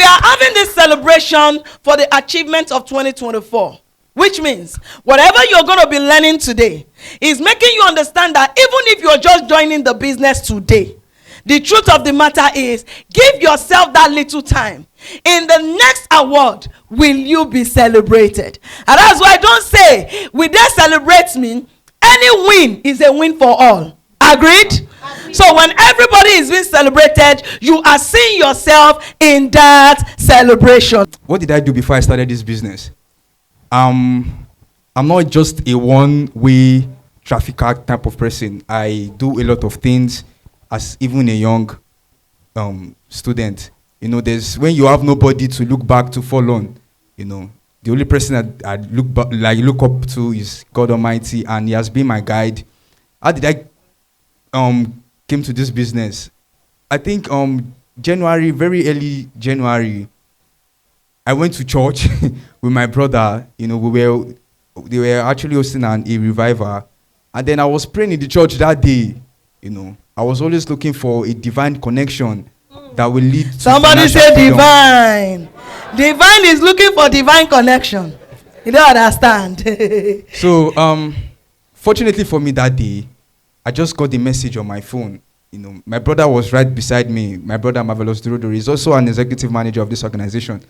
are having this celebration for the achievement of 2024. Which means whatever you're going to be learning today is making you understand that even if you're just joining the business today, the truth of the matter is, give yourself that little time. In the next award, will you be celebrated? And that's why I don't say, will they celebrate me? Any win is a win for all. Agreed? So when everybody is being celebrated, you are seeing yourself in that celebration. What did I do before I started this business? I'm not just a one-way trafficker type of person. I do a lot of things as even a young student. You know, there's when you have nobody to look back to fall on. You know, the only person that I look up to is God Almighty, and He has been my guide. How did I came to this business? I think January, very early January, I went to church with my brother. You know, they were actually hosting a revival, and then I was praying in the church that day. You know, I was always looking for a divine connection that will lead to somebody say freedom. Divine. Divine is looking for divine connection. You don't understand. So, fortunately for me that day, I just got the message on my phone. You know, my brother was right beside me. My brother Marvelous Durodori is also an executive manager of this organization.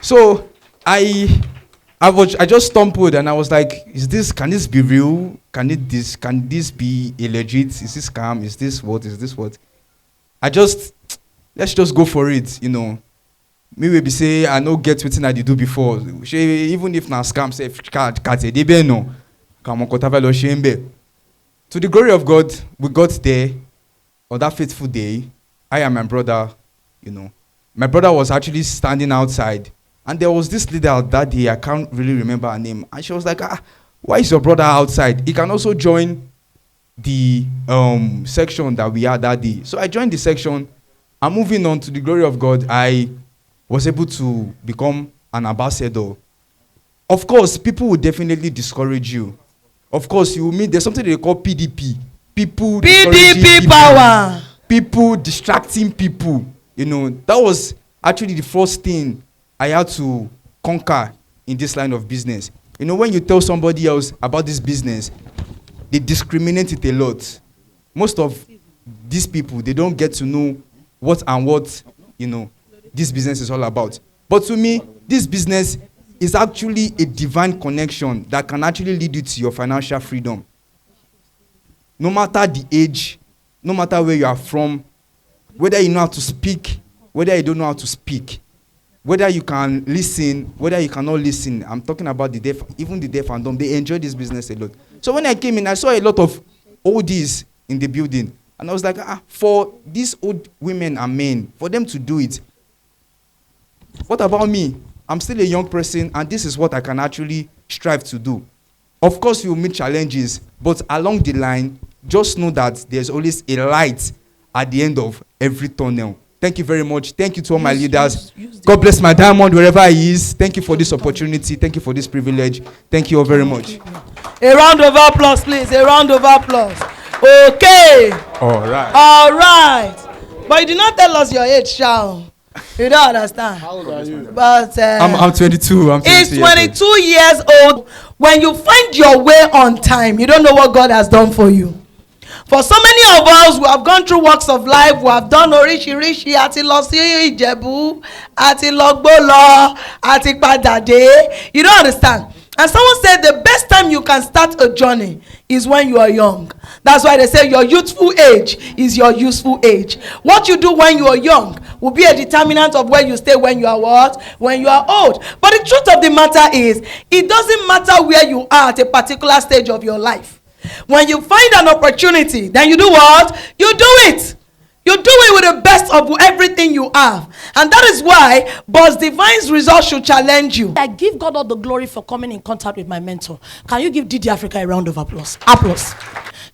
So I just stumbled and I was like, can this be real? Can this be a legit? Is this scam? Is this what? Let's just go for it, you know. Me will be say I no get wetin I do before. Even if na scam, say no. To the glory of God, we got there on that faithful day. I and my brother, you know. My brother was actually standing outside. And there was this leader that day, I can't really remember her name. And she was like, why is your brother outside? He can also join the section that we had that day. So I joined the section. And moving on, to the glory of God, I was able to become an ambassador. Of course, people will definitely discourage you. Of course, you will meet, there's something they call PDP. PDP power. People distracting people. You know, that was actually the first thing I had to conquer in this line of business. You know, when you tell somebody else about this business, they discriminate it a lot. Most of these people, they don't get to know what you know, this business is all about. But to me, this business is actually a divine connection that can actually lead you to your financial freedom. No matter the age, no matter where you are from, whether you know how to speak, whether you don't know how to speak, whether you can listen, whether you cannot listen. I'm talking about the deaf, even the deaf and dumb. They enjoy this business a lot. So when I came in, I saw a lot of oldies in the building. And I was like, for these old women and men, for them to do it, what about me? I'm still a young person, and this is what I can actually strive to do. Of course, you will meet challenges, but along the line, just know that there's always a light at the end of every tunnel. Thank you very much. Thank you to all my leaders. God bless my diamond wherever he is. Thank you for this opportunity. Thank you for this privilege. Thank you all very much. A round of applause, please. A round of applause. Okay. All right. All right. But you did not tell us your age, Shao. You don't understand. How old are you? But I'm 22. It's 22 years old. When you find your way on time, you don't know what God has done for you. For so many of us who have gone through walks of life, who have done oríṣiríṣi, àti lọ sí Ìjẹ̀bú, àti lọ gbó, àti padà dé. You don't understand. And someone said the best time you can start a journey is when you are young. That's why they say your youthful age is your useful age. What you do when you are young will be a determinant of where you stay when you are what? When you are old. But the truth of the matter is, it doesn't matter where you are at a particular stage of your life. When you find an opportunity, then you do what? You do it. You do it with the best of everything you have. And that is why Boss Divine's results should challenge you. I give God all the glory for coming in contact with my mentor. Can you give DD Africa a round of applause? Applause.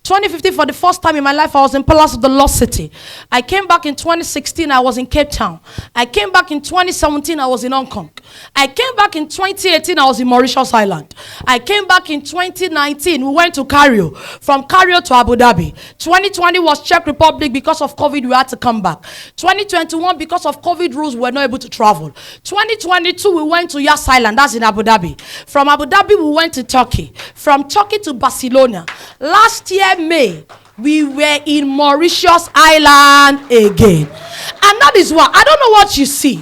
2015, for the first time in my life, I was in Palace of the Lost City. I came back in 2016, I was in Cape Town. I came back in 2017, I was in Hong Kong. I came back in 2018, I was in Mauritius Island. I came back in 2019, we went to Cairo. From Cairo to Abu Dhabi. 2020 was Czech Republic. Because of COVID, we had to come back. 2021, because of COVID rules, we were not able to travel. 2022, we went to Yas Island, that's in Abu Dhabi. From Abu Dhabi, we went to Turkey. From Turkey to Barcelona. Last year, May, we were in Mauritius Island again. And that is why, I don't know what you see.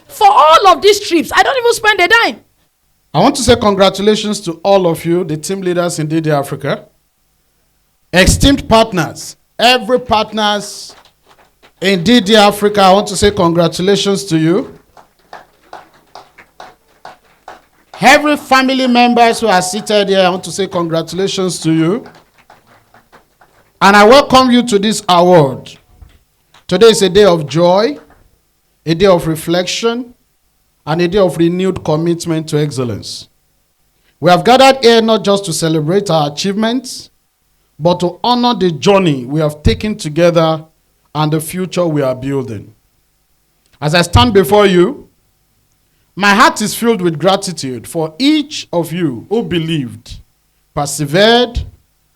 For all of these trips, I don't even spend a dime. I want to say congratulations to all of you, the team leaders in DD Africa. Esteemed partners, every partners in DD Africa, I want to say congratulations to you. Every family members who are seated here, I want to say congratulations to you. And I welcome you to this award. Today is a day of joy, a day of reflection, and a day of renewed commitment to excellence. We have gathered here not just to celebrate our achievements, but to honor the journey we have taken together and the future we are building. As I stand before you, my heart is filled with gratitude for each of you who believed, persevered,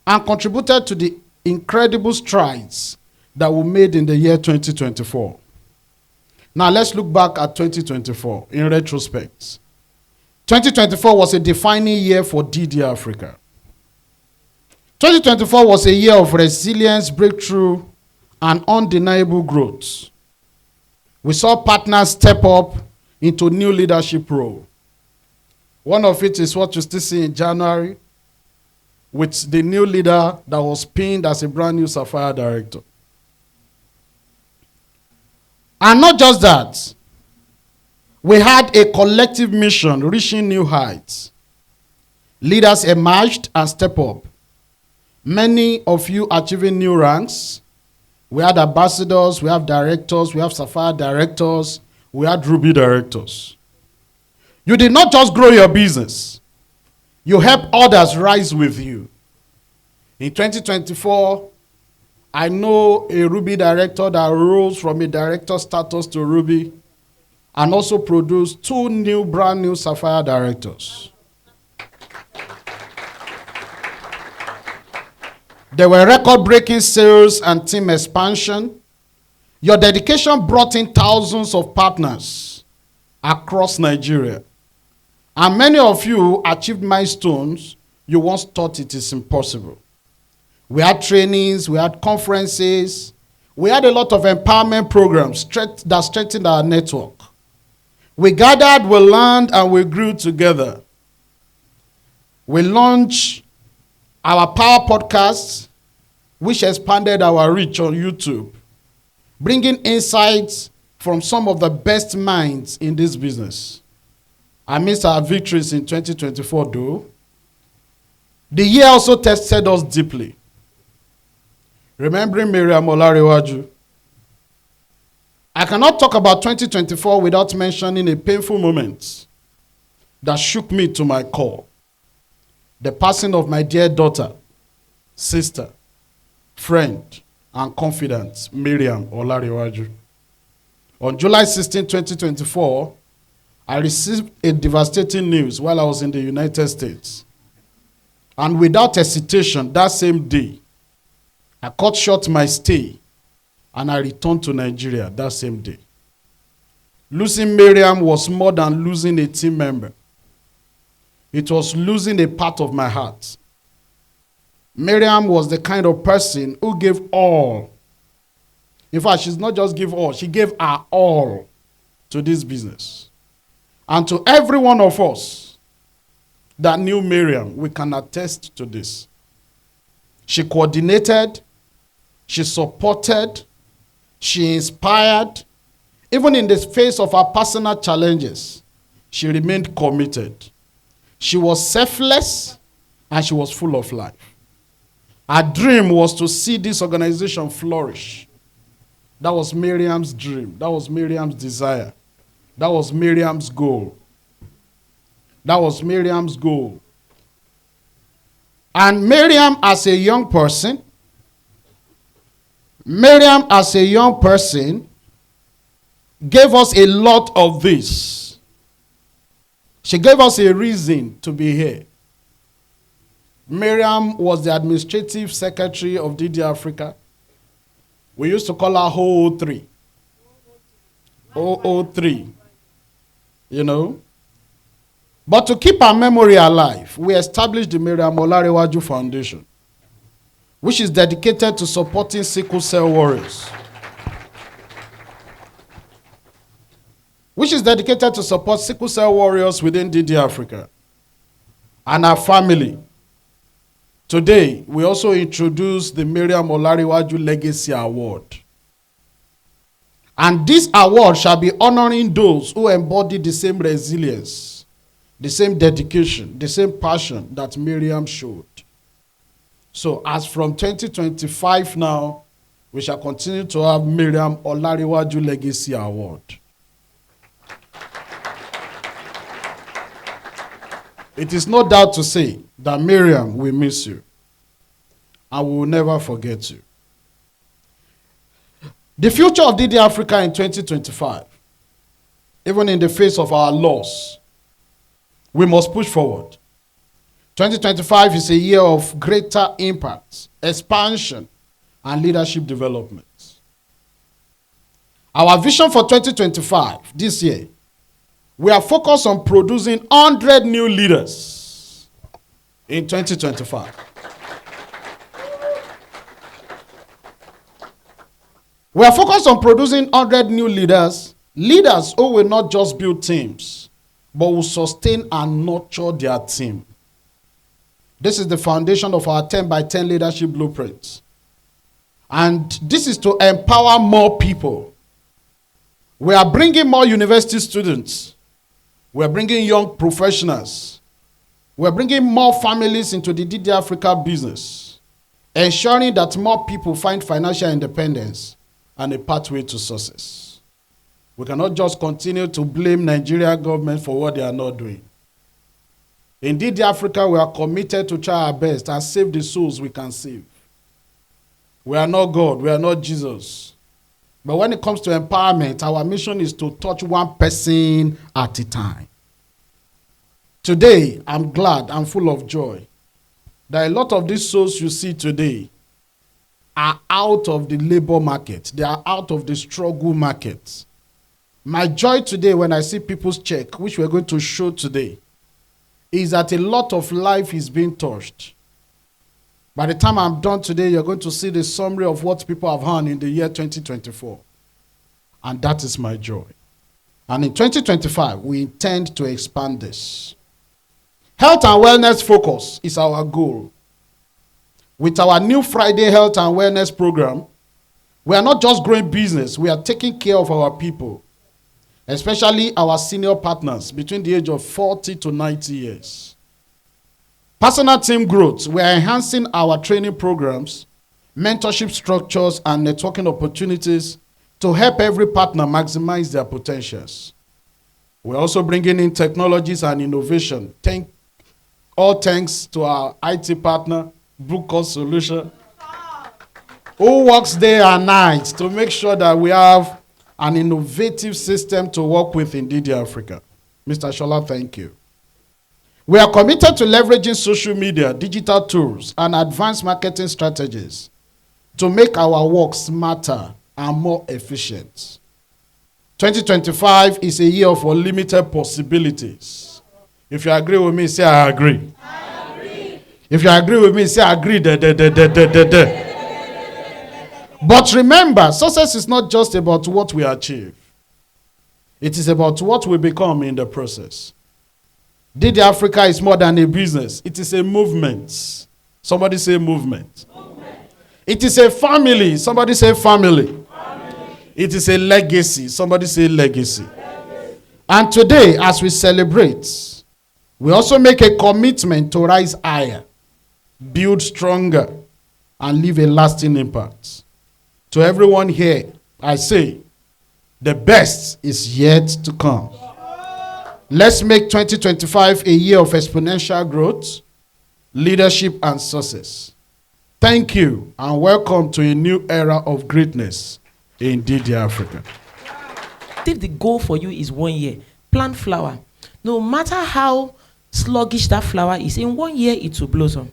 and contributed to the incredible strides that were made in the year 2024. Now let's look back at 2024 in retrospect. 2024 was a defining year for DD Africa. 2024 was a year of resilience, breakthrough, and undeniable growth. We saw partners step up into new leadership role. One of it is what you still see in January with the new leader that was pinned as a brand new Sapphire director. And not just that, we had a collective mission reaching new heights. Leaders emerged and stepped up. Many of you achieving new ranks. We had ambassadors, we have directors, we have Sapphire directors, we had Ruby directors. You did not just grow your business. You helped others rise with you. In 2024, I know a Ruby director that rose from a director status to Ruby and also produced 2 brand new Sapphire directors. There were record-breaking sales and team expansion. Your dedication brought in thousands of partners across Nigeria. And many of you achieved milestones you once thought it is impossible. We had trainings, we had conferences, we had a lot of empowerment programs that strengthened our network. We gathered, we learned, and we grew together. We launched our Power Podcast, which expanded our reach on YouTube, bringing insights from some of the best minds in this business. Amidst our victories in 2024, though, the year also tested us deeply. Remembering Miriam Olarewaju, I cannot talk about 2024 without mentioning a painful moment that shook me to my core. The passing of my dear daughter, sister, friend, and confidant, Miriam Olarewaju. On July 16, 2024, I received a devastating news while I was in the United States. And without hesitation, that same day, I cut short my stay and I returned to Nigeria that same day. Losing Miriam was more than losing a team member. It was losing a part of my heart. Miriam was the kind of person who gave all. In fact, she's not just give all, she gave her all to this business. And to every one of us that knew Miriam, we can attest to this. She coordinated, she supported, she inspired. Even in the face of her personal challenges, she remained committed. She was selfless and she was full of life. Her dream was to see this organization flourish. That was Miriam's dream. That was Miriam's desire. That was Miriam's goal. That was Miriam's goal. And Miriam as a young person, gave us a lot of this. She gave us a reason to be here. Miriam was the administrative secretary of DD Africa. We used to call her 003. 003. You know? But to keep her memory alive, we established the Miriam Olarewaju Foundation, which is dedicated to supporting sickle cell warriors. Which is dedicated to support sickle cell warriors within DD Africa and our family. Today, we also introduce the Miriam Olarewaju Legacy Award. And this award shall be honoring those who embody the same resilience, the same dedication, the same passion that Miriam showed. So as from 2025 now, we shall continue to have Miriam Olarewaju Legacy Award. It is no doubt to say that Miriam will miss you, and we will never forget you. The future of DD Africa in 2025, even in the face of our loss, we must push forward. 2025 is a year of greater impact, expansion, and leadership development. Our vision for 2025, this year, we are focused on producing 100 new leaders in 2025. We are focused on producing 100 new leaders, leaders who will not just build teams, but will sustain and nurture their team. This is the foundation of our 10 by 10 leadership blueprint. And this is to empower more people. We are bringing more university students. We are bringing young professionals. We are bringing more families into the DD Africa business, ensuring that more people find financial independence and a pathway to success. We cannot just continue to blame Nigeria government for what they are not doing. In DD Africa, we are committed to try our best and save the souls we can save. We are not God, we are not Jesus. But when it comes to empowerment, our mission is to touch one person at a time. Today, I'm glad, I'm full of joy that a lot of these souls you see today are out of the labor market. They are out of the struggle market. My joy today when I see people's check, which we're going to show today, is that a lot of life is being touched. By the time I'm done today, you're going to see the summary of what people have earned in the year 2024. And that is my joy. And in 2025, we intend to expand this. Health and wellness focus is our goal. With our new Friday Health and Wellness program, we are not just growing business, we are taking care of our people, especially our senior partners between the age of 40 to 90 years. Personal team growth, we are enhancing our training programs, mentorship structures, and networking opportunities to help every partner maximize their potentials. We're also bringing in technologies and innovation. All thanks to our IT partner, Brookcott Solution, who works day and night to make sure that we have an innovative system to work with in DD Africa. Mr. Shola, thank you. We are committed to leveraging social media, digital tools, and advanced marketing strategies to make our work smarter and more efficient. 2025 is a year of unlimited possibilities. If you agree with me, say I agree. I agree. If you agree with me, say I agree. But remember, success is not just about what we achieve. It is about what we become in the process. DD Africa is more than a business. It is a movement. Somebody say movement. Movement. It is a family. Somebody say family. Family. It is a legacy. Somebody say legacy. Legacy. And today, as we celebrate, we also make a commitment to rise higher, build stronger, and leave a lasting impact. To everyone here, I say, the best is yet to come. Let's make 2025 a year of exponential growth, leadership, and success. Thank you, and welcome to a new era of greatness in DD Africa. If the goal for you is 1 year, plant flower. no matter how sluggish that flower is, in 1 year it will blossom.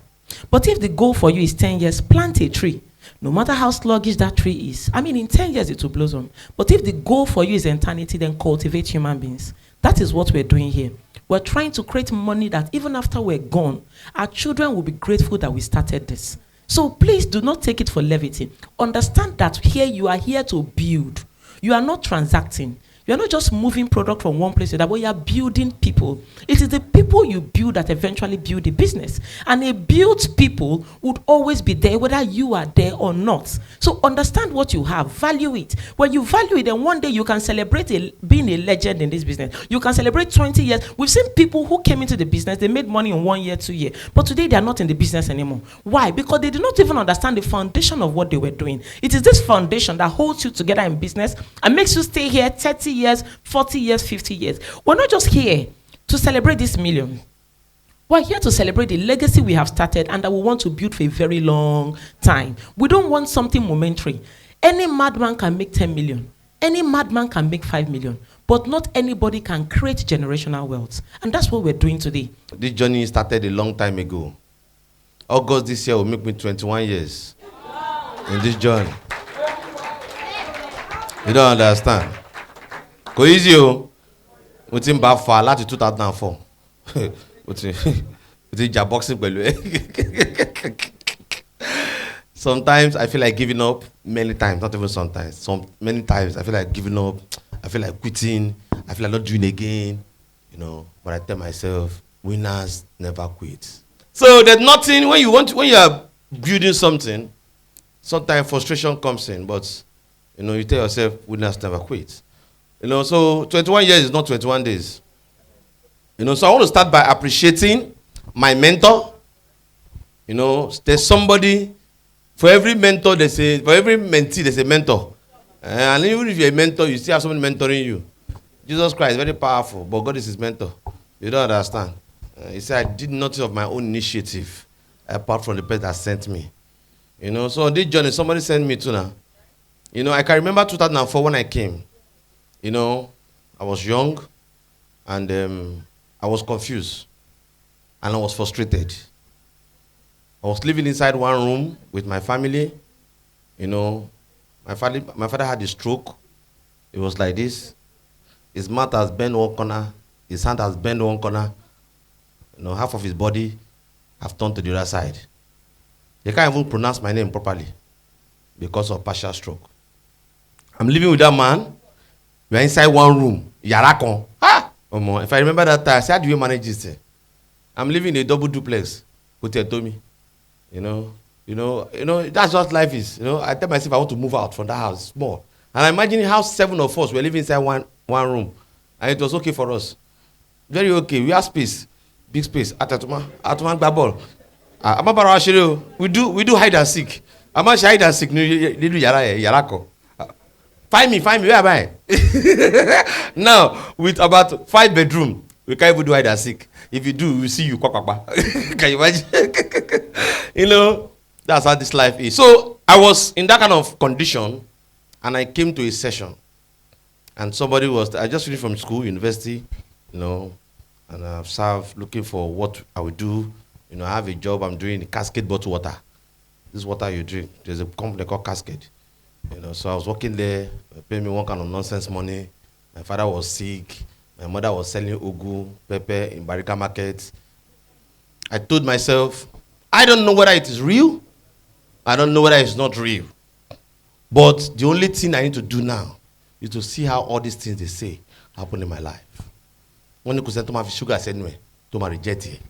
But if the goal for you is 10 years, plant a tree. No matter how sluggish that tree is, I mean, in 10 years it will blossom. But if the goal for you is eternity, then cultivate human beings. That is what we're doing here. We're trying to create money that even after we're gone, our children will be grateful that we started this. So please do not take it for levity. Understand that here you are here to build. You are not transacting. You are not just moving product from one place to the other, but you are building people. It is the people you build that eventually build the business. And a built people would always be there, whether you are there or not. So understand what you have, value it. When you value it, then one day you can celebrate being a legend in this business. You can celebrate 20 years. We've seen people who came into the business, they made money in 1 year, 2 years. But today they are not in the business anymore. Why? Because they did not even understand the foundation of what they were doing. It is this foundation that holds you together in business and makes you stay here 30 years, 40 years, 50 years. We're not just here to celebrate this million. We're here to celebrate the legacy we have started and that we want to build for a very long time. We don't want something momentary. Any madman can make 10 million. Any madman can make 5 million. But not anybody can create generational wealth. And that's what we're doing today. This journey started a long time ago. August this year will make me 21 years in this journey. You don't understand. Go easy, oh. Mo ti ń bá fa láti 2004. Mo ti jà boxing pẹ̀lú ẹ. Sometimes I feel like giving up. Many times, not even sometimes. Many times I feel like giving up. I feel like quitting. I feel like not doing again. You know, but I tell myself, winners never quit. So there's nothing when you are building something. Sometimes frustration comes in, but you know you tell yourself, winners never quit. You know, so 21 years is not 21 days. You know, so I want to start by appreciating my mentor. You know, there's somebody, for every mentor, for every mentee, there's a mentor. And even if you're a mentor, you still have someone mentoring you. Jesus Christ is very powerful, but God is his mentor. You don't understand. He said, I did nothing of my own initiative, apart from the person that sent me. You know, so on this journey, somebody sent me to now. You know, I can remember 2004 when I came. You know, I was young, and I was confused, and I was frustrated. I was living inside one room with my family. You know, my father had a stroke. It was like this. His mouth has bent one corner. His hand has bent one corner. You know, half of his body have turned to the other side. They can't even pronounce my name properly because of partial stroke. I'm living with that man. We are inside one room. Yarakon. If I remember that time, I said, how do you manage this thing? I'm living in a double duplex. Hotel Tommy. You know, that's what life is. You know, I tell myself I want to move out from that house, small. And I imagine how 7 of us were living inside one room. And it was okay for us. Very okay. We have space. Big space. Atuma Gbabol. We do hide and seek. I'm not hide and seek. Yarako. Find me, where am I? Now, with about 5 bedrooms, we can't even do hide and seek. If you do, we see you. Can you imagine? You know, that's how this life is. So, I was in that kind of condition, and I came to a session. And I just finished from school, university, you know, and I've served looking for what I would do. You know, I have a job, I'm doing Cascade bottled water. This is water you drink. There's a company called Cascade. You know, so I was working there, paying me one kind of nonsense money. My father was sick. My mother was selling ugu, pepper in Barika Market. I told myself, I don't know whether it is real. I don't know whether it's not real. But the only thing I need to do now is to see how all these things they say happen in my life. When you could send to my sugar anyway, to my reject it.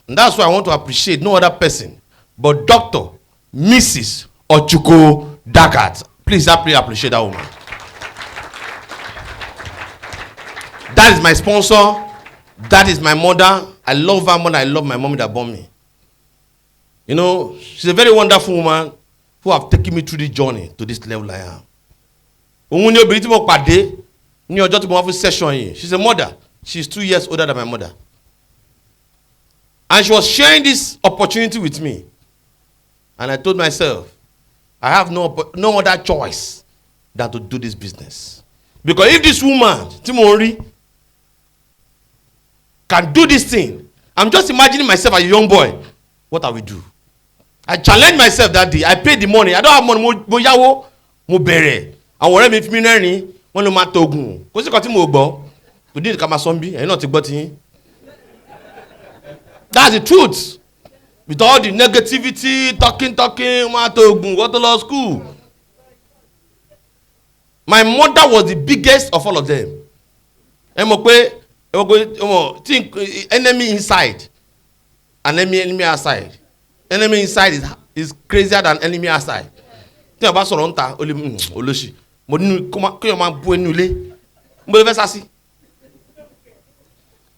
And that's why I want to appreciate no other person but Dr. Mrs. Ochuko Dagat. Please appreciate that woman. That is my sponsor. That is my mother. I love her more than I love my mom that born me. You know, she's a very wonderful woman who have taken me through this journey to this level I am. She's a mother. She's 2 years older than my mother. And she was sharing this opportunity with me. And I told myself, I have no other choice than to do this business. Because if this woman, Timori, can do this thing. I'm just imagining myself as a young boy. What I will do? I challenged myself that day. I paid the money. I don't have money. Mo yawo, mo bẹ̀rẹ̀. Àwọn ọ̀rẹ́ mi fi mí rẹ́rìn, wọ́n ló máa togun. Kò sí kan tí mo gbọ́. Kò dín ká máa sọ bí, ẹ̀yin náà ti gbọ́ ti yín. That's the truth. With all the negativity, talking, máa togun, go to law school. My mother was the biggest of all of them. Enemy inside and enemy outside. Enemy inside is crazier than enemy outside. Tí o bá sọ̀rọ̀ ń ta olóṣì mo ní kí o máa bú ẹnu ilé mo lè fẹ́ sá sí.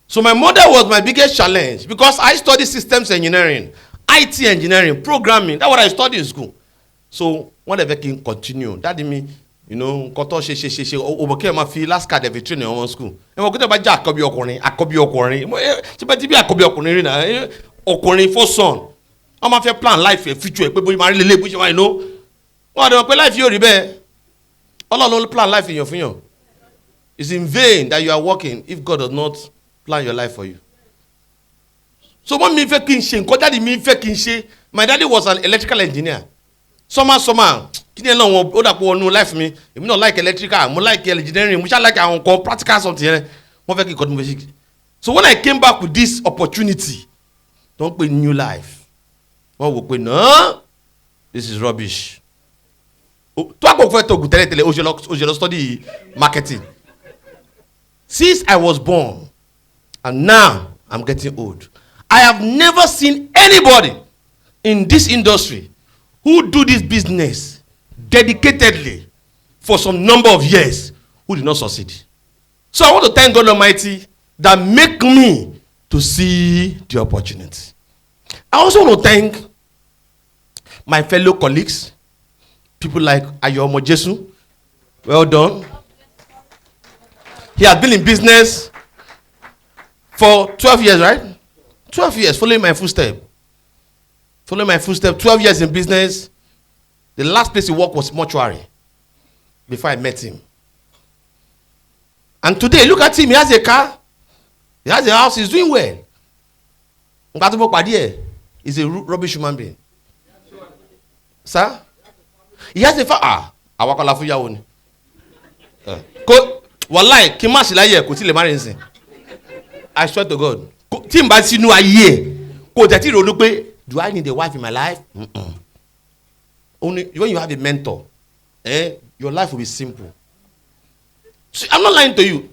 So my mother was my biggest challenge because I studied systems engineering, IT engineering, programming. That's what I studied in school. So wọ́n lè fẹ́ kí n continue. That mean nǹkan tó ṣe òbò kí ẹ máa fi last card ẹ̀fẹ̀ train ní ọmọ school. Ẹ mọ̀ kí tẹ́ bá jẹ́ àkọ́bí ọkùnrin tí bá ti bí àkọ́bí ọkùnrin rí náà ọkùnrin for son wọ́n máa fẹ́ plan life ẹ̀ future ẹ̀ pé bóyá máa rí lélẹ̀ bóyá máa know wọ́n àdéhùn pé life yóò rí bẹ́ẹ̀ Ọlọ́run ló plan life èèyàn fún yàn. It's in vain that you are working if God does not plan your life for you. So wọ́n mi fẹ́ kí n ṣe nǹkan dáàdi mi fẹ́ kí n ṣe. My daddy was an electrical engineer. Sọ́mà kí ni ẹ̀ náà wọn ó dàpọ̀ ọ̀nù life mi èmi náà like electrical mo like engineering mo ṣá like àwọn nǹkan practical something yẹn wọ́n fẹ́ kí n kọ́ ní mo fẹ́ ṣe. So when I came back with this opportunity don't pay new life wọ́n wò pé no this is rubbish. tó àpò fẹ́ tó gùn tẹ́lẹ̀tẹ́lẹ̀ ó ṣe lọ study marketing. Since I was born and now I'm getting old I have never seen anybody in this industry who do this business dedicatedly for some number of years who did not succeed. So I want to thank God Almighty that make me to see the opportunity. I also want to thank my fellow colleagues, people like Ayomo Jesu. Well done. He has been in business for 12 years, right? 12 years, following my footsteps. 12 years in business. The last place he worked was mortuary before I met him. And today, look at him. He has a car. He has a house. He's doing well. He's a rubbish human being. Sir? He has a family. Awakala fuyawo ni. Wallahi, kí má sì láyé kò tí lè marry nsìn. I swear to God. Tí n bá sínú ayé kò tẹ̀ tí ronú pé do I need a wife in my life? Only when you have a mentor, your life will be simple. See, I'm not lying to you.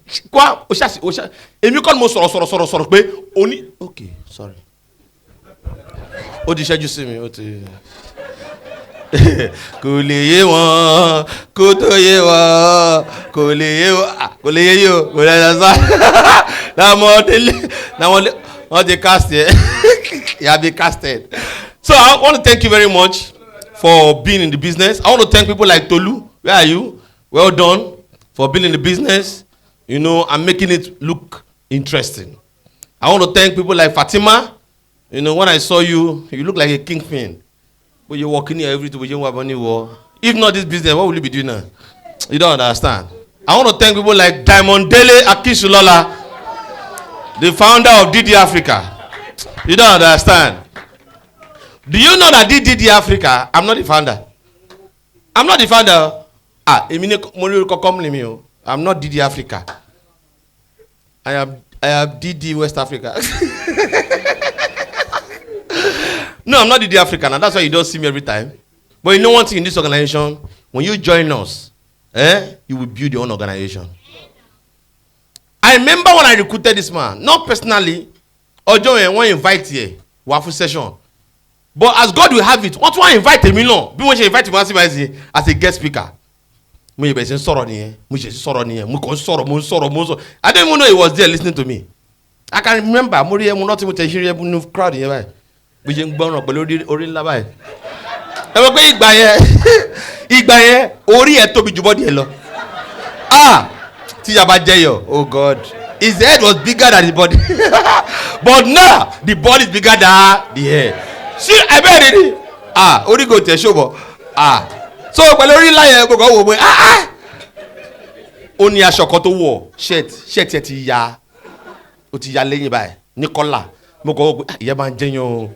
Èmi kọ́ ni mo sọ̀rọ̀ pé oni. Okay, sorry. Ó ti ṣẹ́jú sí mi, ó ti. Kò lè yé wọn, kò tó yé wọn, kò lè yé wọn, kò lè yé yìí o, kò lè yé sá. Wọ́n ti cast yẹ. You have been casted. So I want to thank you very much for being in the business. I want to thank people like Tolu. Where are you? Well done for being in the business, and making it look interesting. I want to thank people like Fatima. When I saw you, you look like a kingpin. But you're walking here every day. If not this business, what will you be doing now? You don't understand. I want to thank people like Diamond Dele Akisulola, the founder of DD Africa. You don't understand. Do you know that DD Africa, I'm not the founder. I'm not the founder. I'm not DD Africa. I am DD West Africa. No, I'm not DD Africa, and that's why you don't see me every time. But you know one thing in this organization, when you join us, you will build your own organization. I remember when I recruited this man, not personally, or John when invite here, Wafu session. But as God will have it, what one invite me no? Be when she invite me as a guest speaker. I don't even know he was there listening to me. I can remember crowd here. We just born up orí ńlá báyìí. Ẹ mọ̀ pé ìgbà yẹn orí ẹ̀ tóbi ju bọ́dì ẹ̀ lọ. Tí yaba jẹ́ yọ, oh God, his head was bigger than the body. But now the body is bigger than the head. See, I bet it. Orí kò tẹ̀ ṣòbọ̀. So pẹ̀lú orí ńlá yẹn gbogbo wò pé ó ní aṣọ kan tó wọ̀ shirt ẹ̀ ti ya. ó ti ya lẹ́yìn báyìí ní kọ́là mo kọ́ wọ́n pé ìyá máa ń jẹyàn o.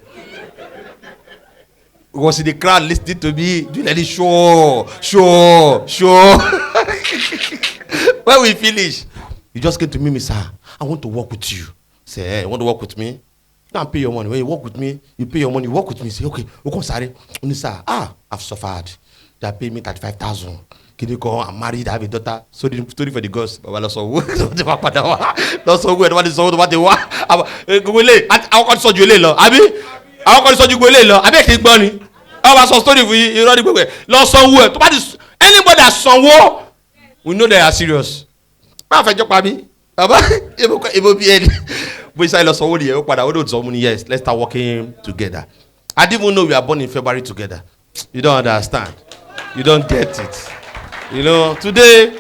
Was in the crowd listening to me. Do let it sure. When we finish, you just came to me, sir. I want to work with you. Say, hey, you want to work with me? You can't pay your money. When you work with me, you pay your money, you work with me. Say, okay, okay, sorry. Sir, I've suffered. They pay me 35,000. Can you go? I'm married, I have a daughter. Story for the girls. Baba lost some work. Lost some work. What is what they want? I'll consult you later. Abi? I'll consult you later. I bet you money. I was some story for you. You know the way. Lost some work. Anybody that some work, we know they are serious. Ma fẹ́ jọ pa mí. Baba, ebo bi eni. We say lost some work. You pada. We don't so many years. Let's start working together. I didn't even know we are born in February together. You don't understand. You don't get it. You know, today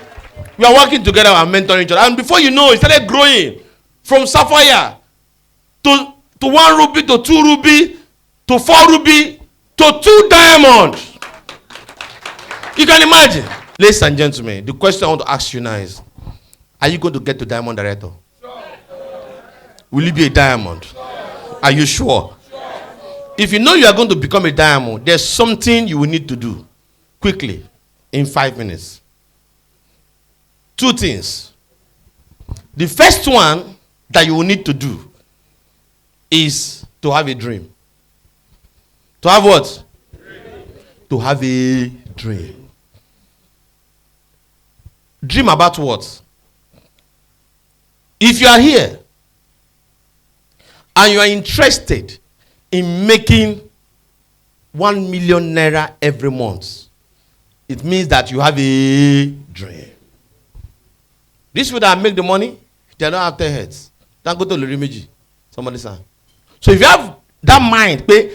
we are working together and mentoring each other. And before you know, it started growing from sapphire to 1 ruby to 2 ruby to 4 ruby to 2 diamonds. You can imagine. Ladies and gentlemen, the question I want to ask you now is, are you going to get to diamond director? Will you be a diamond? Are you sure? If you know you are going to become a diamond, there's something you will need to do quickly in 5 minutes. 2 things. The first one that you will need to do is to have a dream. To have what? To have a dream. Dream about what? If you are here and you are interested in making 1 million naira every month, it means that you have a dream. These people that make the money, they don't have 10 heads. Don't go to Lurimeji. Somebody say. So if you have that mind, pay,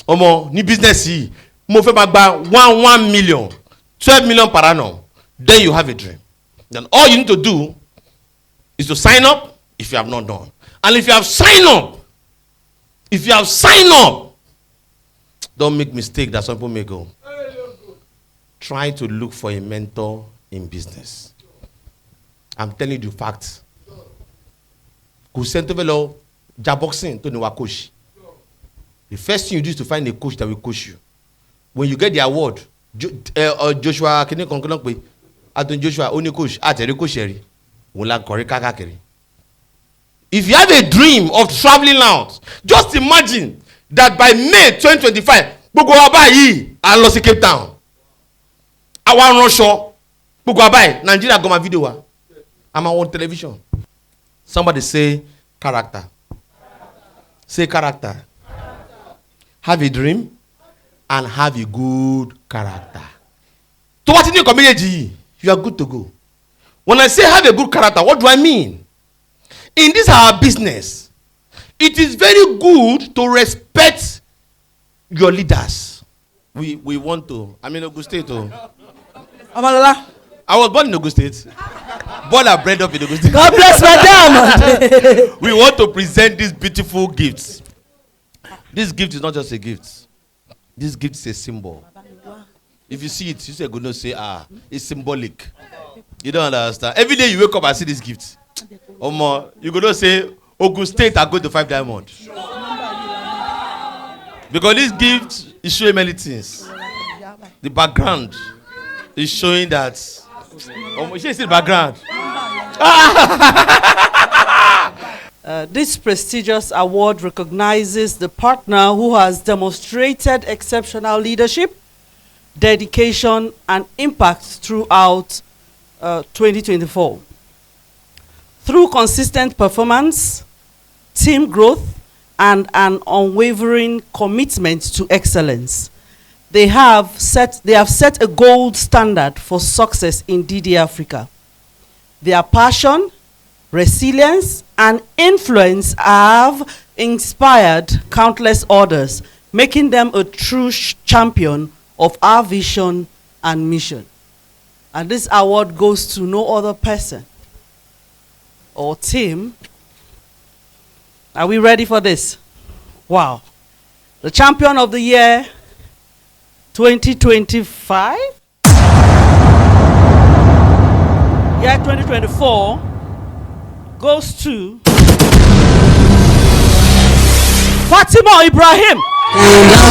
omo, ni business yi, mo fe magba 1 million, 12 million per annum, then you have a dream. Then all you need to do is to sign up if you have not done. And if you have signed up, don't make mistake that some people may go. Try to look for a mentor in business. I'm telling you the fact. Kusentovelo jaboxing to know coach. The first thing you do is to find a coach that will coach you. When you get the award, Joshua, can you conclude with? Adon Joshua, only coach, coach. If you have a dream of traveling out, just imagine that by May 2025, gbogbo wa báyìí a lọ sí Cape Town. Àwa ránṣọ gbogbo wa báyìí Nigeria go my video wa. I'm on television. Somebody say character. Say character. Have a dream and have a good character. To what in your community, you are good to go. When I say have a good character, what do I mean? In this our business, it is very good to respect your leaders. We want to. I'm in Ogun State. Amalola. I was born in Ogun State. Born and bred up in Ogun State. God bless madam. We want to present these beautiful gifts. This gift is not just a gift. This gift is a symbol. If you see it, you say, goodness, say, it's symbolic. You don't understand. Every day you wake up and see this gift. You're going to say, Ogun State are going to 5 diamonds. Because this gift is showing many things. The background is showing that. She see the background. This prestigious award recognizes the partner who has demonstrated exceptional leadership, dedication, and impact throughout 2024. Through consistent performance, team growth, and an unwavering commitment to excellence, they have set a gold standard for success in DD Africa. Their passion, resilience, and influence have inspired countless others, making them a true champion of our vision and mission. And this award goes to no other person or team. Are we ready for this? Wow. The champion of the year 2025? Yeah, 2024 goes to Fatima Ibrahim. Stand up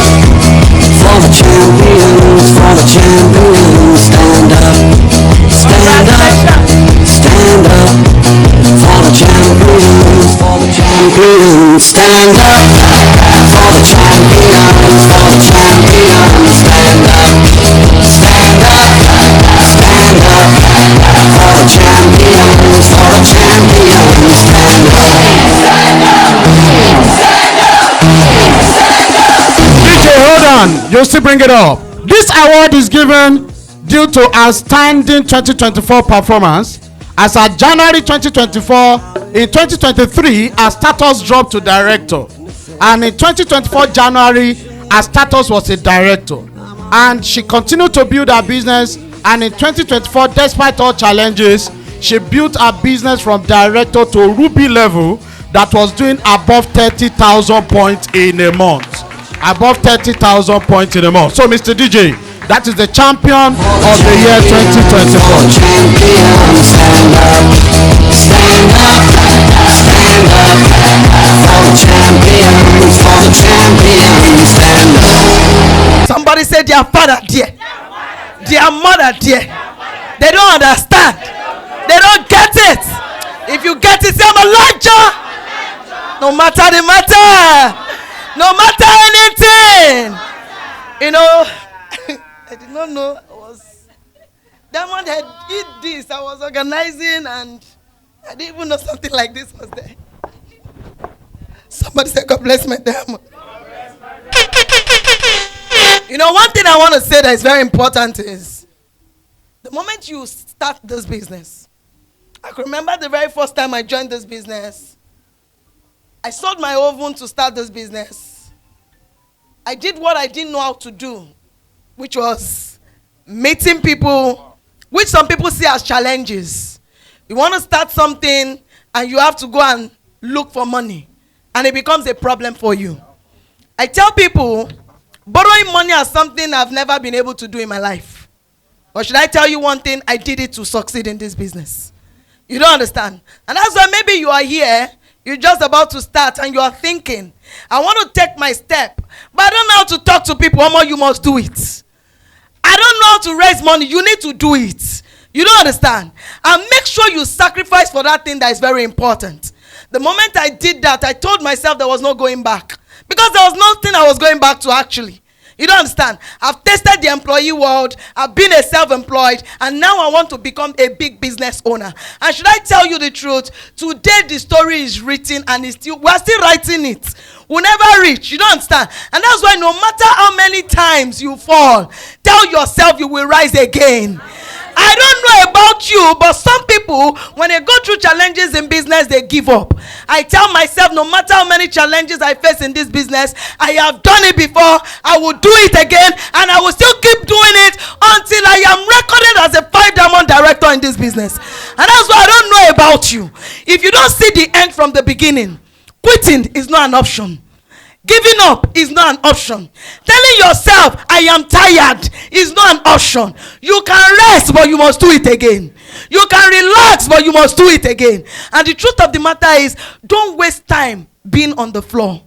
for the champions, for the champions. Stand up, stand up, stand up for the champions, for the champions. Stand up for the champions, for the champions. Stand up, stand up, stand up for the champions, for the champions. Stand up, stand up. DJ, hold on. You still bring it up. This award is given due to outstanding 2024 performance. As at January 2024, in 2023, our status dropped to director. And in 2024 January, our status was a director. And she continued to build her business. And in 2024, despite all challenges, she built her business from director to ruby level that was doing above 30,000 points in a month. Above 30,000 points in a month. So, Mr. DJ, that is the champion of the year 2024. Champions, stand up, stand up, stand up for the champions, for the champions. Stand up. Somebody said their father dear, their mother dear. They don't understand. They don't get it. If you get it, say I'm Elijah. No matter the matter, no matter anything. You know, I did not know Diamond had did this. I was organizing and I didn't even know something like this was there. Somebody said, God bless my Diamond. You know, one thing I want to say that is very important is the moment you start this business, I can remember the very first time I joined this business. I sold my oven to start this business. I did what I didn't know how to do, which was meeting people, which some people see as challenges. You want to start something and you have to go and look for money, and it becomes a problem for you. I tell people, borrowing money is something I've never been able to do in my life. Or should I tell you one thing? I did it to succeed in this business. You don't understand. And that's why maybe you are here, you're just about to start and you are thinking, I want to take my step, but I don't know how to talk to people. Omo, you must do it. I don't know how to raise money. You need to do it. You don't understand. And make sure you sacrifice for that thing that is very important. The moment I did that, I told myself there was no going back. Because there was nothing I was going back to actually. You don't understand. I've tasted the employee world. I've been a self-employed. And now I want to become a big business owner. And should I tell you the truth? Today the story is written and we're still writing it. We'll never reach. You don't understand. And that's why no matter how many times you fall, tell yourself you will rise again. I don't know about you, but some people, when they go through challenges in business, they give up. I tell myself, no matter how many challenges I face in this business, I have done it before, I will do it again, and I will still keep doing it until I am recorded as a 5-diamond director in this business. And that's why I don't know about you. If you don't see the end from the beginning, quitting is not an option. Giving up is not an option. Telling yourself, I am tired, is not an option. You can rest, but you must do it again. You can relax, but you must do it again. And the truth of the matter is, don't waste time being on the floor.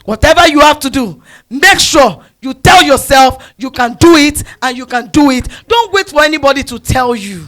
Whatever you have to do, make sure you tell yourself you can do it and you can do it. Don't wait for anybody to tell you.